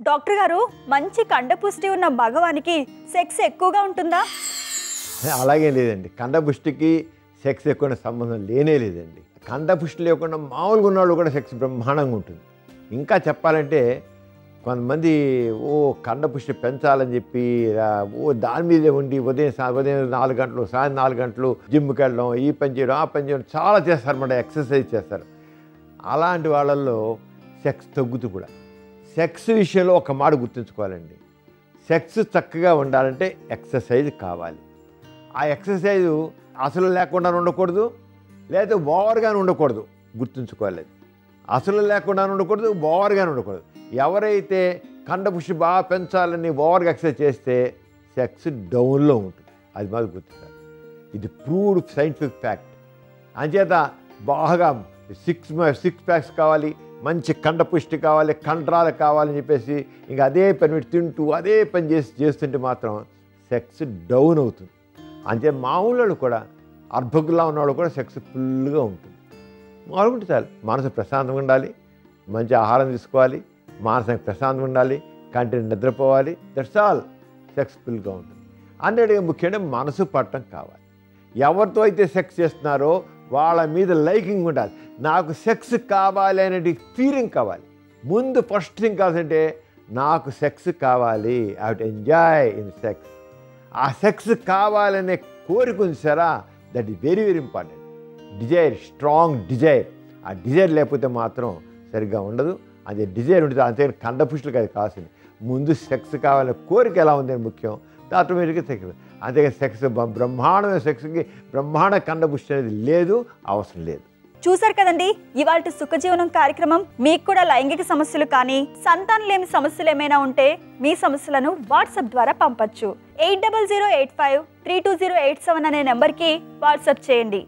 Doctor గారు మంచి కండపుష్టి ఉన్న మగవానికి సెక్స్ ఎక్కువగా ఉంటుందా? అలాగే లేదండి. కండపుష్టికి సెక్స్ ఎక్కువ సంబంధం లేనే లేదండి. కండపుష్టి లేకుండా మామూలుగా ఉన్నవాళ్ళు కూడా సెక్స్ బ్రహ్మాండంగా ఉంటుంది. ఇంకా చెప్పాలంటే కొంతమంది కండపుష్టి పెంచాలని చెప్పి దాని మీదే ఉండి ఉదయం 4 గంటలు సాయంత్రం 4 గంటలు జిమ్కి వెళ్ళడం, ఈ పని చేయడం, ఆ పని చేయడం చాలా చేస్తారన్నమాట. ఎక్సర్సైజ్ చేస్తారు. అలాంటి వాళ్ళల్లో సెక్స్ తగ్గుతూ కూడా. సెక్స్ విషయంలో ఒక మాట గుర్తుంచుకోవాలండి. సెక్స్ చక్కగా ఉండాలంటే ఎక్సర్సైజ్ కావాలి. ఆ ఎక్సర్సైజు అసలు లేకుండా ఉండకూడదు, లేదా ఓవర్గానే ఉండకూడదు. గుర్తుంచుకోవాలి. అసలు లేకుండా ఉండకూడదు, ఓవర్గానే ఉండకూడదు. ఎవరైతే కండపుష్టి బాగా పెంచాలని ఓవర్గా ఎక్సర్సైజ్ చేస్తే సెక్స్ డౌన్లో ఉంటుంది. అది మాకు గుర్తుంటారు. ఇది ప్రూవ్డ్ సైంటిఫిక్ ఫ్యాక్ట్. అంచేత బాగా సిక్స్ ప్యాక్స్ కావాలి, మంచి కండపుష్టి కావాలి, కండరాలు కావాలని చెప్పేసి ఇంకా అదే పని తింటూ అదే పని చేస్తుంటే మాత్రం సెక్స్ డౌన్ అవుతుంది. అంతే మామూలు కూడా అర్భకులా ఉన్నవాళ్ళు కూడా సెక్స్ ఫుల్గా ఉంటుంది. అనుకుంటే చాలు. మనసు ప్రశాంతంగా ఉండాలి, మంచి ఆహారం తీసుకోవాలి, మానసిక ప్రశాంతంగా ఉండాలి, కంటిని నిద్రపోవాలి. That's all. సెక్స్ ఫుల్గా ఉంటుంది. అన్నిటికీ ముఖ్యంగా మనసు పట్టడం కావాలి. ఎవరితో అయితే సెక్స్ చేస్తున్నారో వాళ్ళ మీద లైకింగ్ ఉండాలి. నాకు సెక్స్ కావాలి అనే ఫీలింగ్ కావాలి. ముందు ఫస్ట్ థింగ్ కావాలంటే నాకు సెక్స్ కావాలి, I have to enjoy in sex. ఆ సెక్స్ కావాలనే కోరిక ఉంది సరా, that is very very important. Desire, strong desire. ఆ డిజైర్ లేకపోతే మాత్రం సరిగ్గా ఉండదు. అదే డిజైర్ ఉంటుంది. అంతేగాని కండపుష్టికి అది కావాల్సింది. ముందు సెక్స్ కావాలనే కోరిక ఎలా ఉందని ముఖ్యం, ఆటోమేటిక్గా సెక్స్. అంతేగాని సెక్స్ బ్రహ్మాండమైన సెక్స్కి బ్రహ్మాండ కండపుష్టి అనేది లేదు, అవసరం లేదు. చూశారు కదండి ఇవాల్టి సుఖజీవనం కార్యక్రమం. మీకు కూడా లైంగిక సమస్యలు కానీ సంతానం లేని సమస్యలు ఏమైనా ఉంటే మీ సమస్యలను వాట్సాప్ ద్వారా పంపొచ్చు. 8008532087 అనే నెంబర్కి వాట్సాప్ చేయండి.